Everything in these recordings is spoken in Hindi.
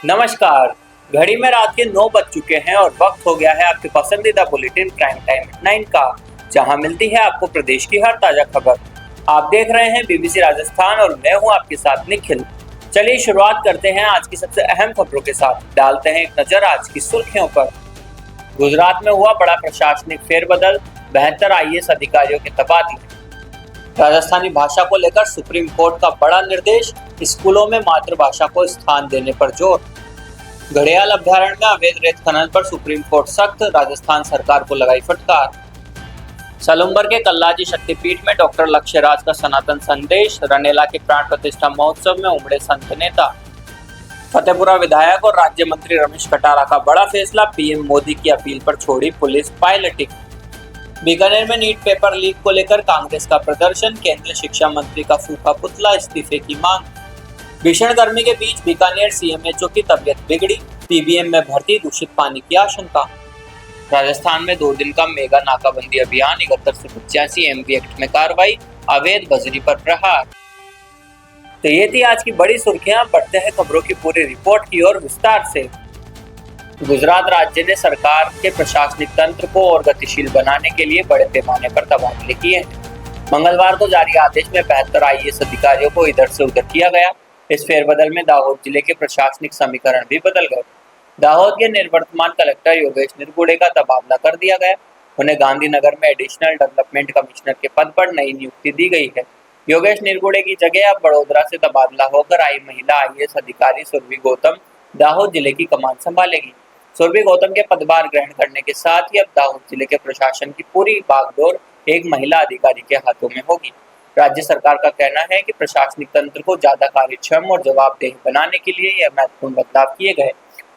नमस्कार। घड़ी में रात के 9 बज चुके हैं और वक्त हो गया है आपके पसंदीदा बुलेटिन प्राइम टाइम एट 9 का, जहां मिलती है आपको प्रदेश की हर ताजा खबर। आप देख रहे हैं बीबीसी राजस्थान और मैं हूं आपके साथ निखिल। चलिए शुरुआत करते हैं आज की सबसे अहम खबरों के साथ। डालते हैं एक नजर आज की सुर्खियों पर। गुजरात में हुआ बड़ा प्रशासनिक फेरबदल, 72 आईएएस अधिकारियों के तबादले। राजस्थानी भाषा को लेकर सुप्रीम कोर्ट का बड़ा निर्देश, स्कूलों में मातृभाषा को स्थान देने पर जोर। घड़ियाल अभ्यारण्य में अवैध रेत खनन पर सुप्रीम कोर्ट सख्त, राजस्थान सरकार को लगाई फटकार। सलूम्बर के कल्लाजी शक्तिपीठ में डॉक्टर लक्ष्यराज का सनातन संदेश, रनेला के प्राण प्रतिष्ठा महोत्सव में उमड़े संत नेता। फतेहपुरा विधायक और राज्य मंत्री रमेश कटारा का बड़ा फैसला, पीएम मोदी की अपील पर छोड़ी पुलिस पायलटिंग। बीकानेर में नीट पेपर लीक को लेकर कांग्रेस का प्रदर्शन, केंद्रीय शिक्षा मंत्री का फूका पुतला, इस्तीफे की मांग। भीषण गर्मी के बीच बीकानेर सीएमएचओ की तबीयत बिगड़ी, पीबीएम में भर्ती, दूषित पानी की आशंका। राजस्थान में 2 दिन का मेगा नाकाबंदी अभियान, 71 से 85 एमवी एक्ट में कार्रवाई, अवैध बजरी पर प्रहार। तो ये थी आज की बड़ी सुर्खियां। बढ़ते हैं खबरों की पूरी रिपोर्ट की ओर विस्तार से। गुजरात राज्य ने सरकार के प्रशासनिक तंत्र को और गतिशील बनाने के लिए बड़े पैमाने पर तबादले किए हैं। मंगलवार को जारी आदेश में 72 आईएएस अधिकारियों को इधर से उधर किया गया। इस फेरबदल में दाहोद जिले के प्रशासनिक समीकरण भी बदल गए। दाहोद के निवर्तमान कलेक्टर योगेश निरगुडे का तबादला कर दिया गया। उन्हें गांधीनगर में एडिशनल डेवलपमेंट कमिश्नर के पद पर नई नियुक्ति दी गई है। योगेश निरगुडे की जगह अब बड़ोदरा से तबादला होकर आई महिला आईएएस अधिकारी सुरभि गौतम दाहोद जिले की कमान संभालेगी। सुरभि गौतम के पदभार ग्रहण करने के साथ ही अब दाहोद जिले के प्रशासन की पूरी बागडोर एक महिला अधिकारी के हाथों में होगी। राज्य सरकार का कहना है कि प्रशासनिक तंत्र को ज्यादा कार्यक्षम और जवाबदेह बनाने के लिए यह महत्वपूर्ण बदलाव किए गए।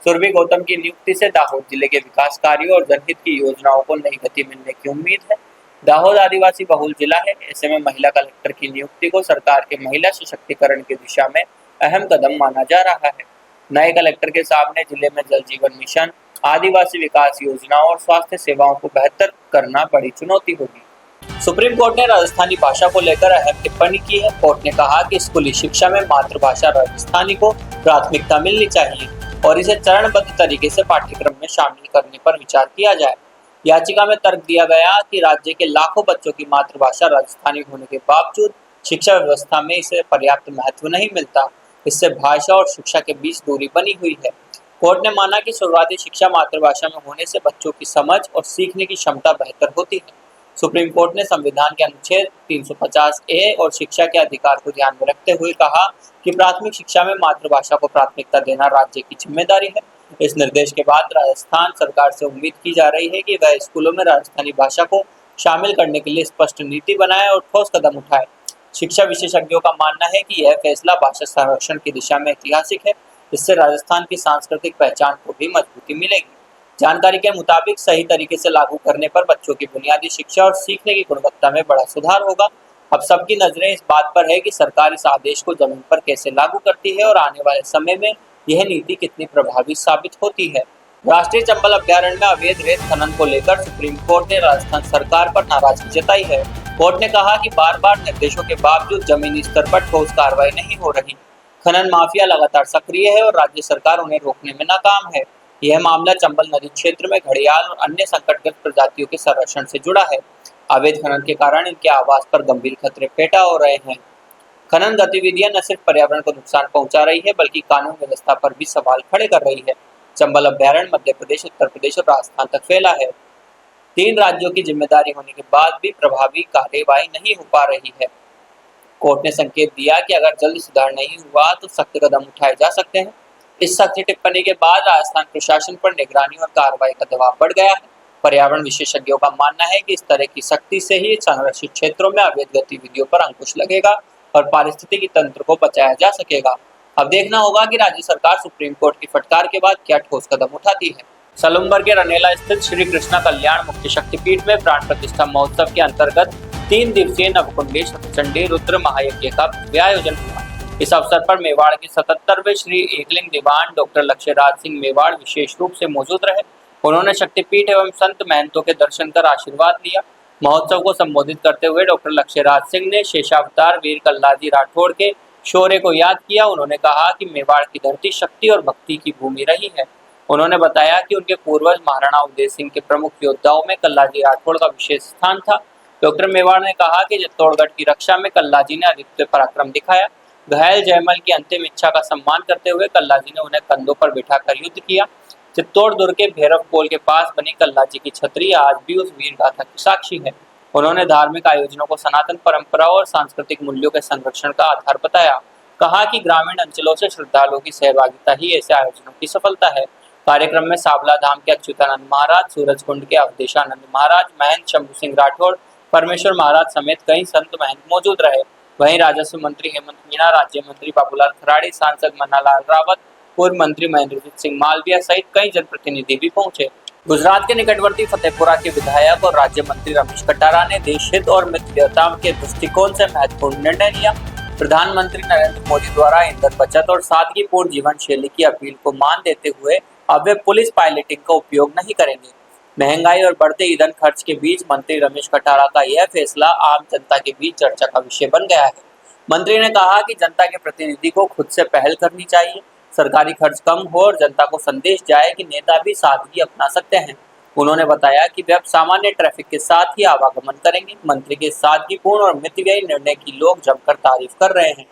सुरभि गौतम की नियुक्ति से दाहोद जिले के विकास कार्यों और जनहित की योजनाओं को नई गति मिलने की उम्मीद है। दाहोद आदिवासी बहुल जिला है, ऐसे में महिला कलेक्टर की नियुक्ति को सरकार के महिला सशक्तिकरण की दिशा में अहम कदम माना जा रहा है। नए कलेक्टर के सामने जिले में जल जीवन मिशन, आदिवासी विकास योजनाओं और स्वास्थ्य सेवाओं को बेहतर करना बड़ी चुनौती होगी। सुप्रीम कोर्ट ने राजस्थानी भाषा को लेकर अहम टिप्पणी की है। कोर्ट ने कहा कि स्कूली शिक्षा में मातृभाषा राजस्थानी को प्राथमिकता मिलनी चाहिए और इसे चरणबद्ध तरीके से पाठ्यक्रम में शामिल करने पर विचार किया जाए। याचिका में तर्क दिया गया कि राज्य के लाखों बच्चों की मातृभाषा राजस्थानी होने के बावजूद शिक्षा व्यवस्था में इसे पर्याप्त महत्व नहीं मिलता। इससे भाषा और शिक्षा के बीच दूरी बनी हुई है। कोर्ट ने माना कि शुरुआती शिक्षा मातृभाषा में होने से बच्चों की समझ और सीखने की क्षमता बेहतर होती है। सुप्रीम कोर्ट ने संविधान के अनुच्छेद 350A और शिक्षा के अधिकार को ध्यान में रखते हुए कहा कि प्राथमिक शिक्षा में मातृभाषा को प्राथमिकता देना राज्य की जिम्मेदारी है। इस निर्देश के बाद राजस्थान सरकार से उम्मीद की जा रही है कि वह स्कूलों में राजस्थानी भाषा को शामिल करने के लिए स्पष्ट नीति बनाए और ठोस कदम उठाए। शिक्षा विशेषज्ञों का मानना है कि यह फैसला भाषा संरक्षण की दिशा में ऐतिहासिक है। इससे राजस्थान की सांस्कृतिक पहचान को भी मजबूती मिलेगी। जानकारी के मुताबिक सही तरीके से लागू करने पर बच्चों की बुनियादी शिक्षा और सीखने की गुणवत्ता में बड़ा सुधार होगा। अब सबकी नजरें इस बात पर है कि सरकार इस आदेश को जमीन पर कैसे लागू करती है और आने वाले समय में यह नीति कितनी प्रभावी साबित होती है। राष्ट्रीय चंबल अभ्यारण्य में अवैध रेत खनन को लेकर सुप्रीम कोर्ट ने राजस्थान सरकार पर नाराजगी जताई है। कोर्ट ने कहा कि बार-बार निर्देशों के बावजूद जमीनी स्तर पर ठोस कार्रवाई नहीं हो रही। खनन माफिया लगातार सक्रिय है और राज्य सरकार उन्हें रोकने में नाकाम है। यह मामला चंबल नदी क्षेत्र में घड़ियाल और अन्य संकटग्रस्त प्रजातियों के संरक्षण से जुड़ा है। अवैध खनन के कारण इनके आवास पर गंभीर खतरे पैदा हो रहे हैं। खनन गतिविधियां न सिर्फ पर्यावरण को नुकसान पहुंचा रही है बल्कि कानून व्यवस्था पर भी सवाल खड़े कर रही है। चंबल अभ्यारण्य मध्य प्रदेश, उत्तर प्रदेश और राजस्थान तक फैला है। 3 राज्यों की जिम्मेदारी होने के बाद भी प्रभावी कार्यवाही नहीं हो पा रही है। कोर्ट ने संकेत दिया कि अगर जल्द सुधार नहीं हुआ तो सख्त कदम उठाए जा सकते हैं। इस सख्त टिप्पणी के बाद राजस्थान प्रशासन पर निगरानी और कार्रवाई का दबाव बढ़ गया है। पर्यावरण विशेषज्ञों का मानना है कि इस तरह की सख्ती से ही संरक्षित क्षेत्रों में अवैध गतिविधियों पर अंकुश लगेगा और पारिस्थितिकी तंत्र को बचाया जा सकेगा। अब देखना होगा कि राज्य सरकार सुप्रीम कोर्ट की फटकार के बाद क्या ठोस कदम उठाती है। सलूम्बर के रनेला स्थित श्री कृष्णा कल्याण मुक्ति शक्तिपीठ में प्राण प्रतिष्ठा महोत्सव के अंतर्गत 3 दिवसीय नवकुंडी सप्तचंडी रुद्र महायज्ञ का आयोजन हुआ। इस अवसर पर मेवाड़ के 77वें श्री एकलिंग दीवान डॉक्टर लक्ष्यराज सिंह मेवाड़ विशेष रूप से मौजूद रहे। उन्होंने शक्तिपीठ एवं संत महंतों के दर्शन कर आशीर्वाद लिया। महोत्सव को संबोधित करते हुए डॉक्टर लक्ष्यराज सिंह ने शेषावतार वीर कल्लाजी राठौड़ के शौर्य को याद किया। उन्होंने कहा कि मेवाड़ की धरती शक्ति और भक्ति की भूमि रही है। उन्होंने बताया कि उनके पूर्वज महाराणा उदय सिंह के प्रमुख योद्धाओं में कल्लाजी राठौड़ का विशेष स्थान था। डॉक्टर मेवाड़ ने कहा कि चित्तौड़गढ़ की रक्षा में कल्लाजी ने अद्वितीय पराक्रम दिखाया। घायल जयमल की अंतिम इच्छा का सम्मान करते हुए कल्लाजी ने उन्हें कंधों पर बिठाकर युद्ध किया। चित्तौड़ दुर्ग के भैरव पोल के पास बनी कल्लाजी की छतरी आज भी उस वीर गाथा की साक्षी है। उन्होंने धार्मिक आयोजनों को सनातन परंपराओं और सांस्कृतिक मूल्यों के संरक्षण का आधार बताया। कहा कि ग्रामीण अंचलों से श्रद्धालुओं की सहभागिता ही ऐसे आयोजनों की सफलता है। कार्यक्रम में साबला धाम के अच्युतानंद महाराज, सूरजकुंड के अवधेशानंद महाराज, महंत शंभू सिंह राठौड़, परमेश्वर महाराज समेत कई संत महंत मौजूद रहे। वहीं राजस्व मंत्री हेमंत मीणा, राज्य मंत्री बाबूलाल खराड़ी, सांसद मन्नालाल रावत, पूर्व मंत्री महेंद्रजीत सिंह मालविया सहित कई जनप्रतिनिधि भी पहुंचे। गुजरात के निकटवर्ती फतेहपुरा के विधायक और राज्य मंत्री रमेश कटारा ने देश हित और मित्रता के दृष्टिकोण से महत्वपूर्ण निर्णय लिया। प्रधानमंत्री नरेंद्र मोदी द्वारा ईंधन बचत और सादगीपूर्ण जीवन शैली की अपील को मान देते हुए अब वे पुलिस पायलटिंग का उपयोग नहीं करेंगे। महंगाई और बढ़ते ईंधन खर्च के बीच मंत्री रमेश कटारा का यह फैसला आम जनता के बीच चर्चा का विषय बन गया है। मंत्री ने कहा कि जनता के प्रतिनिधि को खुद से पहल करनी चाहिए। सरकारी खर्च कम हो और जनता को संदेश जाए कि नेता भी सादगी अपना सकते हैं। उन्होंने बताया कि वे अब सामान्य ट्रैफिक के साथ ही आवागमन करेंगे। मंत्री के सादगीपूर्ण और मितव्ययी निर्णय की लोग जमकर तारीफ कर रहे हैं।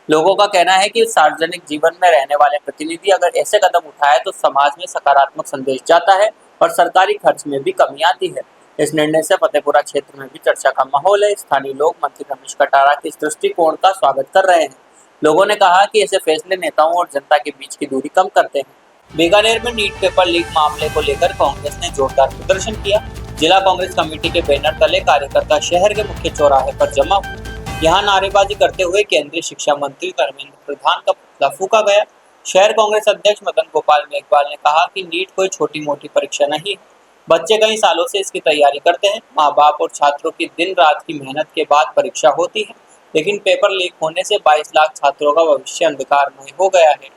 लोगों का कहना है कि सार्वजनिक जीवन में रहने वाले प्रतिनिधि अगर ऐसे कदम उठाए तो समाज में सकारात्मक संदेश जाता है और सरकारी खर्च में भी कमी आती है। इस निर्णय से फतेहपुरा क्षेत्र में भी चर्चा का माहौल है। स्थानीय लोग मंत्री रमेश कटारा के इस दृष्टिकोण का स्वागत कर रहे हैं। लोगों ने कहा कि ऐसे फैसले नेताओं और जनता के बीच की दूरी कम करते हैं। बीकानेर में नीट पेपर लीक मामले को लेकर कांग्रेस ने जोरदार प्रदर्शन किया। जिला कांग्रेस कमेटी के बैनर तले कार्यकर्ता शहर के मुख्य चौराहे पर जमा हुए। यहाँ नारेबाजी करते हुए केंद्रीय शिक्षा मंत्री धर्मेंद्र प्रधान का पुतला फूंका गया। शहर कांग्रेस अध्यक्ष मदन गोपाल मेघवाल ने कहा कि नीट कोई छोटी मोटी परीक्षा नहीं है। बच्चे कई सालों से इसकी तैयारी करते हैं। माँ बाप और छात्रों की दिन रात की मेहनत के बाद परीक्षा होती है, लेकिन पेपर लीक होने से 22 लाख छात्रों का भविष्य अंधकारमय हो गया है।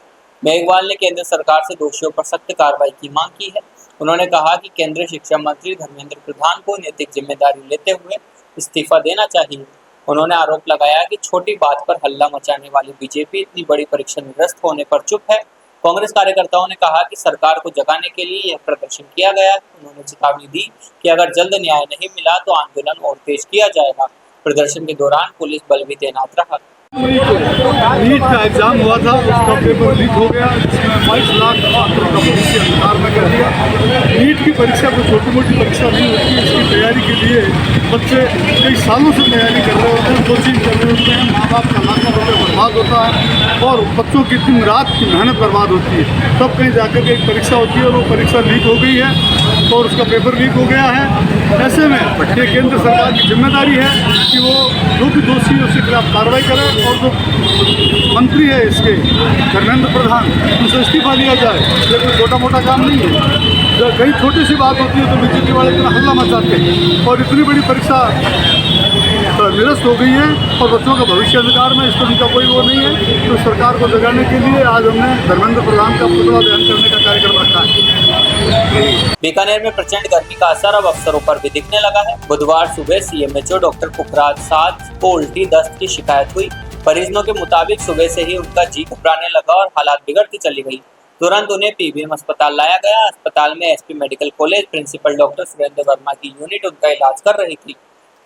मेघवाल ने केंद्र सरकार से दोषियों पर सख्त कार्रवाई की मांग की है। उन्होंने कहा कि केंद्रीय शिक्षा मंत्री धर्मेंद्र प्रधान को नैतिक जिम्मेदारी लेते हुए इस्तीफा देना चाहिए। उन्होंने आरोप लगाया कि छोटी बात पर हल्ला मचाने वाली बीजेपी इतनी बड़ी परीक्षा निरस्त होने पर चुप है। कांग्रेस कार्यकर्ताओं ने कहा कि सरकार को जगाने के लिए यह प्रदर्शन किया गया। उन्होंने चेतावनी दी कि अगर जल्द न्याय नहीं मिला तो आंदोलन और तेज किया जाएगा। प्रदर्शन के दौरान पुलिस बल भी तैनात रहा। नीट का एग्जाम हुआ था, उसका पेपर लीक हो गया, जिसमें 22 लाख छात्रों का भविष्य अंधकार में कर दिया। नीट की परीक्षा कोई छोटी मोटी परीक्षा नहीं होती है। इसकी तैयारी के लिए बच्चे कई सालों से तैयारी कर रहे होते हैं, कोचिंग कर रहे होते हैं, माँ बाप का लाखों रुपये बर्बाद होता है और बच्चों की दिन रात की मेहनत बर्बाद होती है। तब कहीं जाकर के एक परीक्षा होती है और वो परीक्षा लीक हो गई है और उसका पेपर लीक हो गया है। ऐसे में ये केंद्र सरकार की जिम्मेदारी है कि वो जो भी दोषी है उसके खिलाफ कार्रवाई करे और जो मंत्री है इसके धर्मेंद्र प्रधान, उनसे इस्तीफा लिया जाए। ये कोई छोटा मोटा काम नहीं है। जब कहीं छोटी सी बात होती है तो बीजेपी वाले इतना हल्ला मचाते हैं और इतनी बड़ी परीक्षा निरस्त हो गई है और बच्चों का भविष्य अंधकार में, इस पर उनका कोई वो नहीं है। तो सरकार को जगाने के लिए आज हमने धर्मेंद्र प्रधान का पुतला दहन करने का कार्यक्रम रखा है। बीकानेर में प्रचंड गर्मी का असर अब अफसरों पर भी दिखने लगा है। बुधवार सुबह सीएमएचओ डॉक्टर पुखराज साध को उल्टी दस्त की शिकायत हुई। परिजनों के मुताबिक सुबह से ही उनका जी घबराने लगा और हालात बिगड़ती चली गई। तुरंत उन्हें पीबीएम अस्पताल लाया गया। अस्पताल में SP medical college principal doctor Surendra Verma की यूनिट उनका इलाज कर रही थी।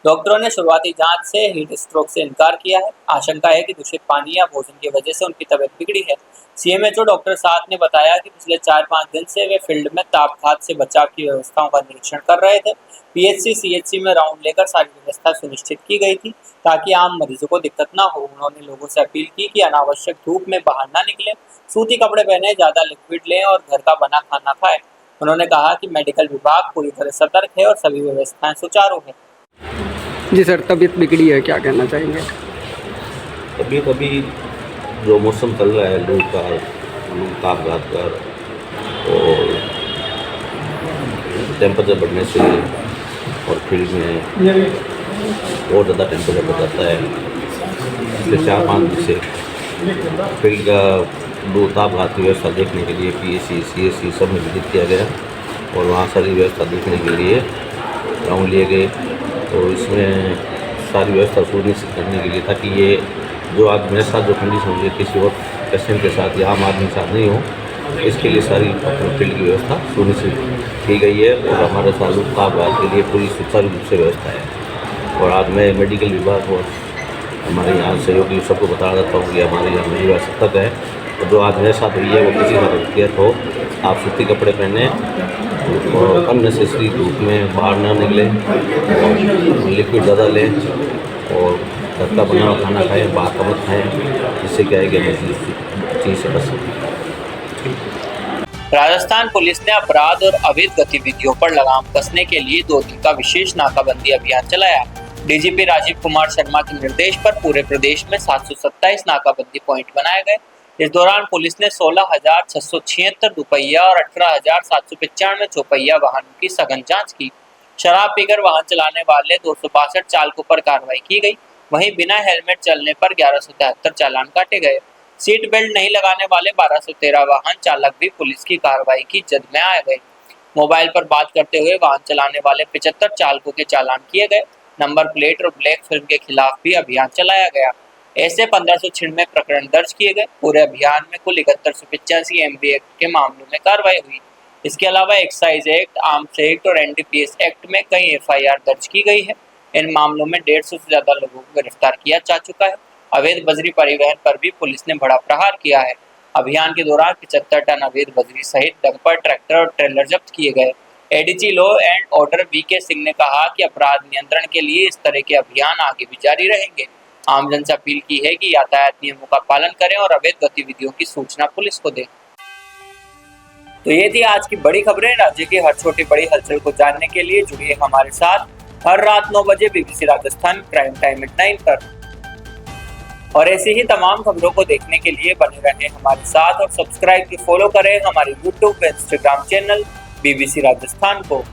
डॉक्टरों ने शुरुआती जांच से हीट स्ट्रोक से इनकार किया है। आशंका है कि दूषित पानी या भोजन की वजह से उनकी तबीयत बिगड़ी है। सीएमएचओ डॉक्टर साथ ने बताया कि पिछले 4-5 दिन से वे फील्ड में तापघात से बचाव की व्यवस्थाओं का निरीक्षण कर रहे थे। पीएचसी सीएचसी में राउंड लेकर सारी व्यवस्था सुनिश्चित की गई थी ताकि आम मरीजों को दिक्कत ना हो। उन्होंने लोगों से अपील की कि अनावश्यक धूप में बाहर ना निकलें, सूती कपड़े पहने, ज्यादा लिक्विड लें और घर का बना खाना खाएं। उन्होंने कहा कि मेडिकल विभाग पूरी तरह सतर्क है और सभी व्यवस्थाएं सुचारू है। जी सर, तबीयत बिगड़ी है, क्या कहना चाहेंगे? तबीयत अभी जो मौसम चल रहा है, लू का, तापघात का और टेम्परेचर बढ़ने से और फील्ड में और ज़्यादा टेम्परेचर बढ़ जाता है। पिछले 4-5 दिन से फील्ड का लू तापघात की व्यवस्था देखने के लिए पीएचसी सीएचसी सब में विजिट किया गया और वहाँ सारी व्यवस्था देखने के लिए राउंड लिए गए। तो इसमें सारी व्यवस्था सुनिश्चित करने के लिए ताकि ये जो आज मेरे साथ जो कंडीशन हुई है किसी और पेशेंट के साथ या आम आदमी के साथ नहीं हो, इसके लिए सारी फील्ड की व्यवस्था सुनिश्चित की गई है और हमारे साथ उत्पाद के लिए पूरी सुचारू रूप से व्यवस्था है। और आज मैं मेडिकल विभाग और हमारे यहाँ सहयोगी सबको बता देता हूँ कि हमारे यहाँ मेरी बात सतर्क है। तो जो आज मेरे साथ हुई है वो किसी का व्यक्तिगत हो, आप सूती कपड़े पहने और अननेसेसरी धूप में बाहर ना निकले और लिक्विड ज़्यादा लें और घर का बना हुआ खाना खाएं, बाहर का मत खाएं, जिससे क्या है कि हमें चीज़ से बच सकते। राजस्थान पुलिस ने अपराध और अवैध गतिविधियों पर लगाम कसने के लिए 2 दिन का विशेष नाकाबंदी अभियान चलाया। डीजीपी राजीव कुमार शर्मा के निर्देश पर पूरे प्रदेश में 727 नाकाबंदी पॉइंट बनाए गए। इस दौरान पुलिस ने 16,676 दुपहिया और 18,795 चौपहिया वाहनों की सघन जांच की। शराब पीकर वाहन चलाने वाले 262 चालकों पर कार्रवाई की गई। वहीं बिना हेलमेट चलने पर 1173 चालान काटे गए। सीट बेल्ट नहीं लगाने वाले 1213 वाहन चालक भी पुलिस की कार्रवाई की जद में आ गए। मोबाइल पर बात करते हुए वाहन चलाने वाले 75 चालकों के चालान किए गए। नंबर प्लेट और ब्लैक फिल्म के खिलाफ भी अभियान चलाया गया। ऐसे 1596 प्रकरण दर्ज किए गए। पूरे अभियान में कुल 7185 MB एक्ट के मामलों में कार्रवाई हुई। इसके अलावा एक्साइज एक्ट, आर्म्स एक्ट और NDPS एक्ट में कई FIR दर्ज की गई है। इन मामलों में 150 से ज्यादा लोगों को गिरफ्तार किया जा चुका है। अवैध बजरी परिवहन पर भी पुलिस ने बड़ा प्रहार किया है। अभियान के दौरान 75 टन अवैध बजरी सहित डंपर, ट्रैक्टर और ट्रेलर जब्त किए गए। ADG law and order VK Singh ने कहा कि अपराध नियंत्रण के लिए इस तरह के अभियान आगे भी जारी रहेंगे। आमजन से अपील की है कि यातायात नियमों का पालन करें और अवैध गतिविधियों की सूचना पुलिस को दें। तो ये थी आज की बड़ी खबरें। राज्य की हर छोटी बड़ी हलचल को जानने के लिए जुड़िए हमारे साथ हर रात 9 बजे BBC Rajasthan prime time at 9 पर। और ऐसी ही तमाम खबरों को देखने के लिए बने रहें हमारे साथ और सब्सक्राइब की फॉलो करें हमारे YouTube व Instagram चैनल BBC राजस्थान को।